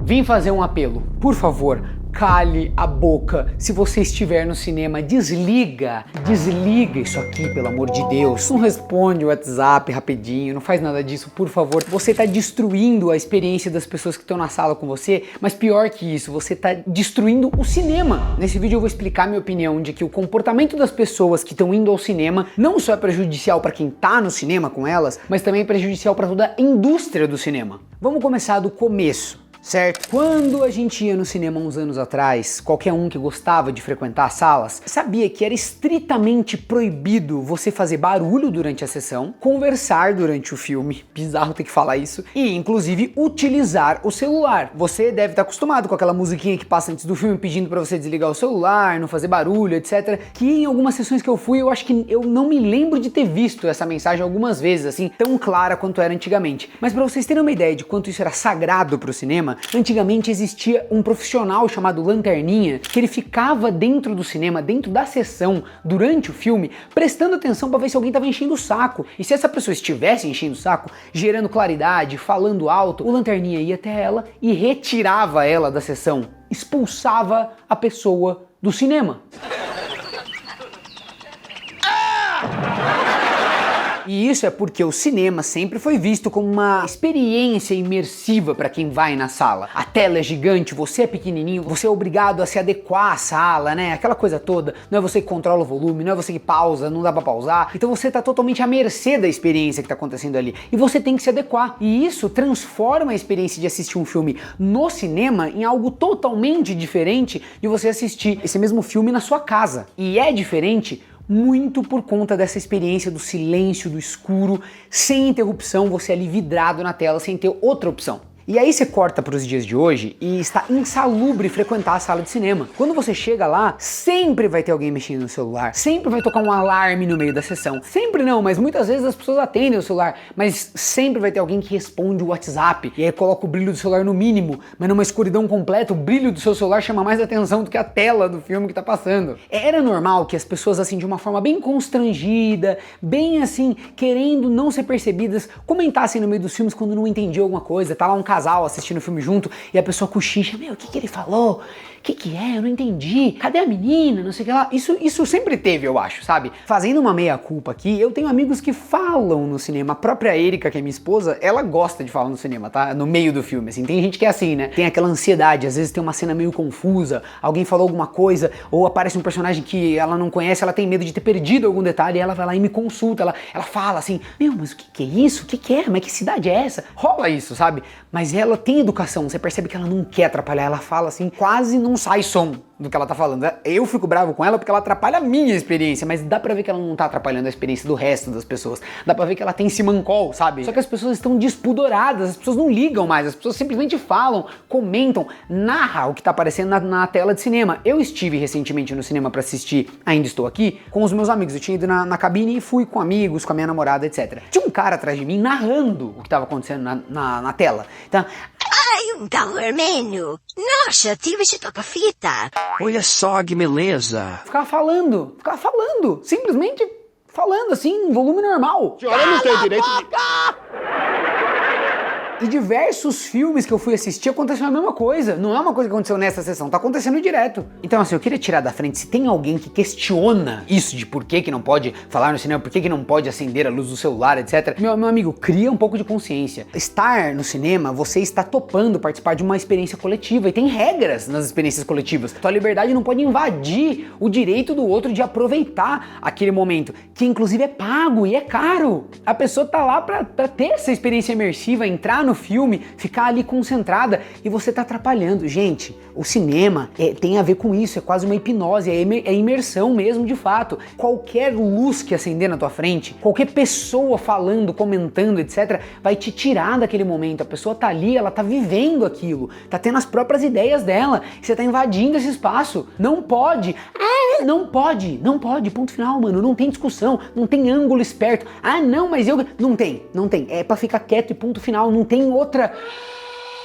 vim fazer um apelo. Por favor, cale a boca. Se você estiver no cinema, desliga isso aqui, pelo amor de Deus. Não responde o WhatsApp rapidinho, não faz nada disso, por favor. Você tá destruindo a experiência das pessoas que estão na sala com você, mas pior que isso, você tá destruindo o cinema. Nesse vídeo eu vou explicar minha opinião de que o comportamento das pessoas que estão indo ao cinema não só é prejudicial para quem tá no cinema com elas, mas também é prejudicial para toda a indústria do cinema. Vamos começar do começo. Certo? Quando a gente ia no cinema uns anos atrás, qualquer um que gostava de frequentar salas, sabia que era estritamente proibido você fazer barulho durante a sessão, conversar durante o filme, bizarro ter que falar isso, e inclusive utilizar o celular. Você deve estar acostumado com aquela musiquinha que passa antes do filme pedindo pra você desligar o celular, não fazer barulho, etc. Que em algumas sessões que eu fui, eu acho que eu não me lembro de ter visto essa mensagem algumas vezes, assim, tão clara quanto era antigamente. Mas pra vocês terem uma ideia de quanto isso era sagrado pro cinema, antigamente existia um profissional chamado Lanterninha, que ele ficava dentro do cinema, dentro da sessão, durante o filme, prestando atenção para ver se alguém estava enchendo o saco. E se essa pessoa estivesse enchendo o saco, gerando claridade, falando alto, o Lanterninha ia até ela e retirava ela da sessão, expulsava a pessoa do cinema. E isso é porque o cinema sempre foi visto como uma experiência imersiva para quem vai na sala. A tela é gigante, você é pequenininho, você é obrigado a se adequar à sala, né? Aquela coisa toda. Não é você que controla o volume, não é você que pausa, não dá pra pausar. Então você tá totalmente à mercê da experiência que tá acontecendo ali. E você tem que se adequar. E isso transforma a experiência de assistir um filme no cinema em algo totalmente diferente de você assistir esse mesmo filme na sua casa. E é diferente muito por conta dessa experiência do silêncio, do escuro, sem interrupção, você ali vidrado na tela, sem ter outra opção. E aí você corta para os dias de hoje e está insalubre frequentar a sala de cinema. Quando você chega lá, sempre vai ter alguém mexendo no celular, sempre vai tocar um alarme no meio da sessão. Sempre não, mas muitas vezes as pessoas atendem o celular, mas sempre vai ter alguém que responde o WhatsApp e aí coloca o brilho do celular no mínimo, mas numa escuridão completa, o brilho do seu celular chama mais atenção do que a tela do filme que tá passando. Era normal que as pessoas, assim, de uma forma bem constrangida, bem assim, querendo não ser percebidas, comentassem no meio dos filmes quando não entendiam alguma coisa. Tá lá um casal assistindo o filme junto e a pessoa cochicha, meu, o que ele falou? O que é? Eu não entendi. Cadê a menina? Não sei o que lá. Isso sempre teve, eu acho, sabe? Fazendo uma meia-culpa aqui, eu tenho amigos que falam no cinema. A própria Erika, que é minha esposa, ela gosta de falar no cinema, tá? No meio do filme, assim. Tem gente que é assim, né? Tem aquela ansiedade, às vezes tem uma cena meio confusa, alguém falou alguma coisa, ou aparece um personagem que ela não conhece, ela tem medo de ter perdido algum detalhe, e ela vai lá e me consulta, ela fala assim, meu, mas o que é isso? O que é? Mas que cidade é essa? Rola isso, sabe? Mas ela tem educação, você percebe que ela não quer atrapalhar, ela fala assim, quase não sai som do que ela tá falando. Eu fico bravo com ela porque ela atrapalha a minha experiência, mas dá pra ver que ela não tá atrapalhando a experiência do resto das pessoas. Dá pra ver que ela tem simancol, sabe? Só que as pessoas estão despudoradas, as pessoas não ligam mais, as pessoas simplesmente falam, comentam, narra o que tá aparecendo na tela de cinema. Eu estive recentemente no cinema pra assistir Ainda Estou Aqui com os meus amigos. Eu tinha ido na cabine e fui com amigos, com a minha namorada, etc. Tinha um cara atrás de mim narrando o que tava acontecendo na tela. Então, Ai, um galo vermelho. Nossa, tive esse toca-fita. Olha só que beleza. ficava falando, simplesmente falando assim, em volume normal. A senhora não tem direito E diversos filmes que eu fui assistir aconteceu a mesma coisa. Não é uma coisa que aconteceu nessa sessão, tá acontecendo direto. Então assim, eu queria tirar da frente, se tem alguém que questiona isso de por que não pode falar no cinema, por que não pode acender a luz do celular, etc. Meu amigo, cria um pouco de consciência. Estar no cinema, você está topando participar de uma experiência coletiva e tem regras nas experiências coletivas. Tua liberdade não pode invadir o direito do outro de aproveitar aquele momento, que inclusive é pago e é caro. A pessoa tá lá pra ter essa experiência imersiva, entrar no filme, ficar ali concentrada e você tá atrapalhando. Gente, o cinema tem a ver com isso, é quase uma hipnose, é imersão mesmo de fato. Qualquer luz que acender na tua frente, qualquer pessoa falando, comentando, etc, vai te tirar daquele momento. A pessoa tá ali, ela tá vivendo aquilo, tá tendo as próprias ideias dela, e você tá invadindo esse espaço. Não pode, não pode, ponto final, mano, não tem discussão, não tem ângulo esperto. Ah não, mas eu... Não tem, é pra ficar quieto e ponto final, não tem outra,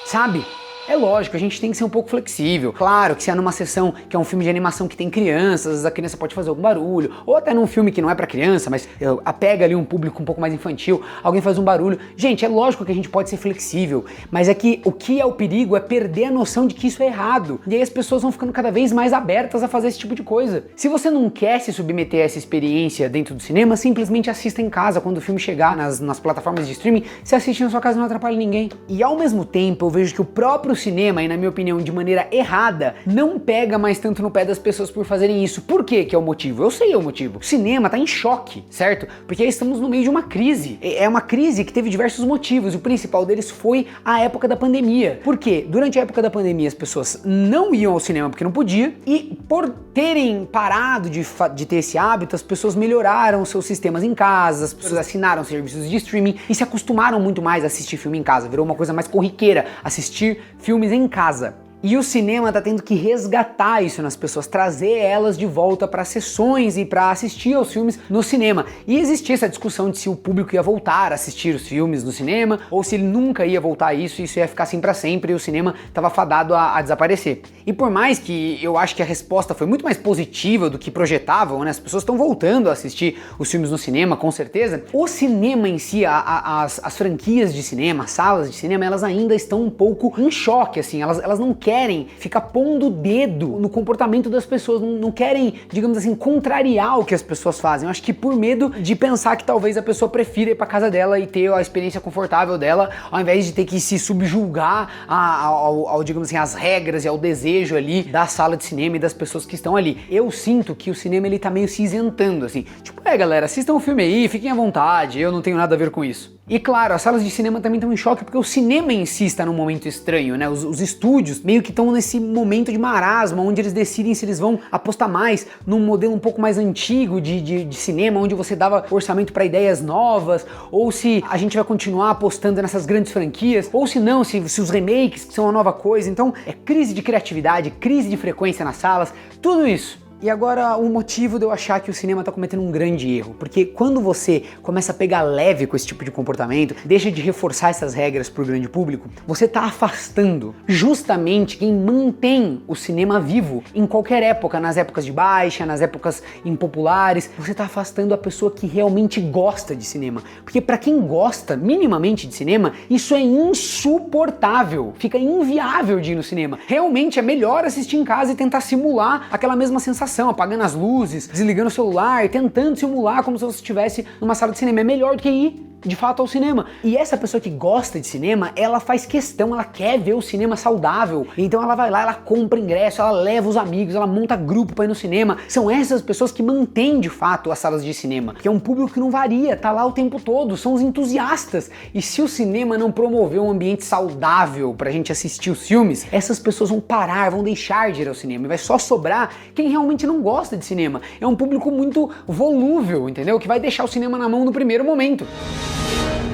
sabe? É lógico, a gente tem que ser um pouco flexível. Claro que se é numa sessão que é um filme de animação que tem crianças, a criança pode fazer algum barulho, ou até num filme que não é pra criança, mas apega ali um público um pouco mais infantil, alguém faz um barulho. Gente, é lógico que a gente pode ser flexível, mas é que o que é o perigo é perder a noção de que isso é errado. E aí as pessoas vão ficando cada vez mais abertas a fazer esse tipo de coisa. Se você não quer se submeter a essa experiência dentro do cinema, simplesmente assista em casa. Quando o filme chegar nas plataformas de streaming, você assiste na sua casa e não atrapalha ninguém. E ao mesmo tempo, eu vejo que o próprio cinema, e na minha opinião de maneira errada, não pega mais tanto no pé das pessoas por fazerem isso. Por quê que é o motivo? Eu sei o motivo. O cinema tá em choque, certo? Porque estamos no meio de uma crise. É uma crise que teve diversos motivos, e o principal deles foi a época da pandemia. Por quê? Durante a época da pandemia as pessoas não iam ao cinema porque não podia, e por terem parado de ter esse hábito, as pessoas melhoraram seus sistemas em casa, as pessoas assinaram serviços de streaming e se acostumaram muito mais a assistir filme em casa. Virou uma coisa mais corriqueira, assistir filmes em casa. E o cinema tá tendo que resgatar isso nas pessoas, trazer elas de volta para sessões e para assistir aos filmes no cinema. E existia essa discussão de se o público ia voltar a assistir os filmes no cinema ou se ele nunca ia voltar a isso e isso ia ficar assim para sempre e o cinema tava fadado a desaparecer. E por mais que eu acho que a resposta foi muito mais positiva do que projetavam, né? As pessoas estão voltando a assistir os filmes no cinema, com certeza. O cinema em si, as franquias de cinema, as salas de cinema, elas ainda estão um pouco em choque, assim. Elas não querem ficar pondo o dedo no comportamento das pessoas, não querem, digamos assim, contrariar o que as pessoas fazem. Eu acho que por medo de pensar que talvez a pessoa prefira ir pra casa dela e ter a experiência confortável dela, ao invés de ter que se subjugar ao digamos assim, às regras e ao desejo ali da sala de cinema e das pessoas que estão ali. Eu sinto que o cinema ele tá meio se isentando, assim. Tipo, galera, assistam o filme aí, fiquem à vontade, eu não tenho nada a ver com isso. E claro, as salas de cinema também estão em choque porque o cinema em si está num momento estranho, né? Os estúdios meio que estão nesse momento de marasmo, onde eles decidem se eles vão apostar mais num modelo um pouco mais antigo de cinema, onde você dava orçamento para ideias novas, ou se a gente vai continuar apostando nessas grandes franquias, ou se não, se os remakes que são a nova coisa. Então é crise de criatividade, crise de frequência nas salas, tudo isso. E agora o motivo de eu achar que o cinema tá cometendo um grande erro, porque quando você começa a pegar leve com esse tipo de comportamento, deixa de reforçar essas regras pro grande público, você tá afastando justamente quem mantém o cinema vivo em qualquer época, nas épocas de baixa, nas épocas impopulares, você tá afastando a pessoa que realmente gosta de cinema, porque para quem gosta minimamente de cinema, isso é insuportável, fica inviável de ir no cinema. Realmente é melhor assistir em casa e tentar simular aquela mesma sensação, apagando as luzes, desligando o celular, tentando simular como se você estivesse numa sala de cinema. É melhor do que ir de fato ao cinema. E essa pessoa que gosta de cinema, ela faz questão, ela quer ver o cinema saudável. Então ela vai lá, ela compra ingresso, ela leva os amigos, ela monta grupo pra ir no cinema. São essas pessoas que mantêm de fato as salas de cinema, que é um público que não varia, tá lá o tempo todo, são os entusiastas. E se o cinema não promover um ambiente saudável pra gente assistir os filmes, essas pessoas vão parar, vão deixar de ir ao cinema e vai só sobrar quem realmente não gosta de cinema. É um público muito volúvel, entendeu? Que vai deixar o cinema na mão no primeiro momento.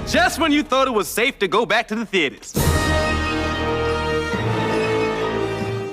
Just when you thought it was safe to go back to the theaters.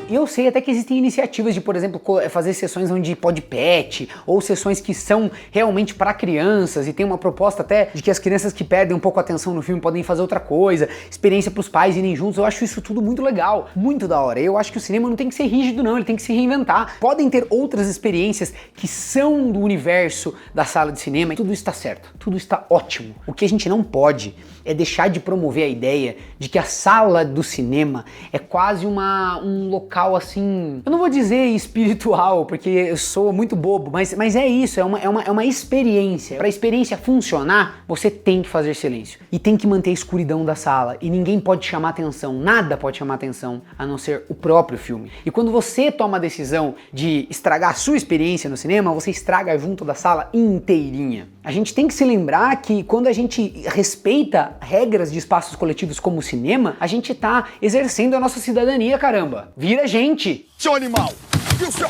E eu sei até que existem iniciativas de, por exemplo, fazer sessões onde pode pet, ou sessões que são realmente para crianças, e tem uma proposta até de que as crianças que perdem um pouco a atenção no filme podem fazer outra coisa, experiência para os pais irem juntos. Eu acho isso tudo muito legal, muito da hora. Eu acho que o cinema não tem que ser rígido não, ele tem que se reinventar. Podem ter outras experiências que são do universo da sala de cinema, e tudo está certo, tudo está ótimo. O que a gente não pode é deixar de promover a ideia de que a sala do cinema é quase um local assim, eu não vou dizer espiritual, porque eu sou muito bobo, mas é isso, é uma experiência. Para a experiência funcionar, você tem que fazer silêncio e tem que manter a escuridão da sala, e ninguém pode chamar atenção, nada pode chamar atenção a não ser o próprio filme. E quando você toma a decisão de estragar a sua experiência no cinema, você estraga junto da sala inteirinha. A gente tem que se lembrar que quando a gente respeita regras de espaços coletivos como o cinema, a gente tá exercendo a nossa cidadania, caramba. Vira gente! Seu animal! Viu, seu...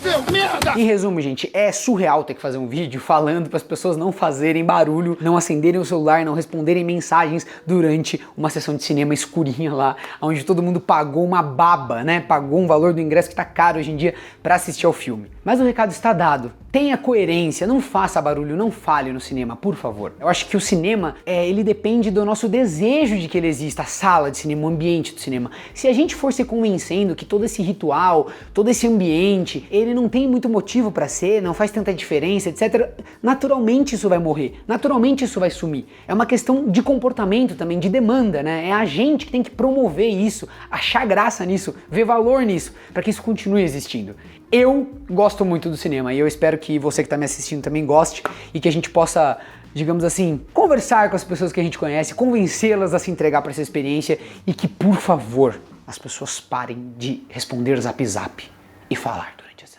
Meu merda! Em resumo, gente, é surreal ter que fazer um vídeo falando para as pessoas não fazerem barulho, não acenderem o celular, não responderem mensagens durante uma sessão de cinema escurinha lá, onde todo mundo pagou uma baba, né? Pagou um valor do ingresso que tá caro hoje em dia para assistir ao filme. Mas o recado está dado. Tenha coerência, não faça barulho, não fale no cinema, por favor. Eu acho que o cinema, ele depende do nosso desejo de que ele exista, a sala de cinema, o ambiente do cinema. Se a gente for se convencendo que todo esse ritual, todo esse ambiente, ele não tem muito motivo para ser, não faz tanta diferença, etc., naturalmente isso vai morrer, naturalmente isso vai sumir. É uma questão de comportamento também, de demanda, né? É a gente que tem que promover isso, achar graça nisso, ver valor nisso, para que isso continue existindo. Eu gosto muito do cinema e eu espero que você que está me assistindo também goste e que a gente possa, digamos assim, conversar com as pessoas que a gente conhece, convencê-las a se entregar para essa experiência e que, por favor, as pessoas parem de responder zap zap e falar durante a sessão.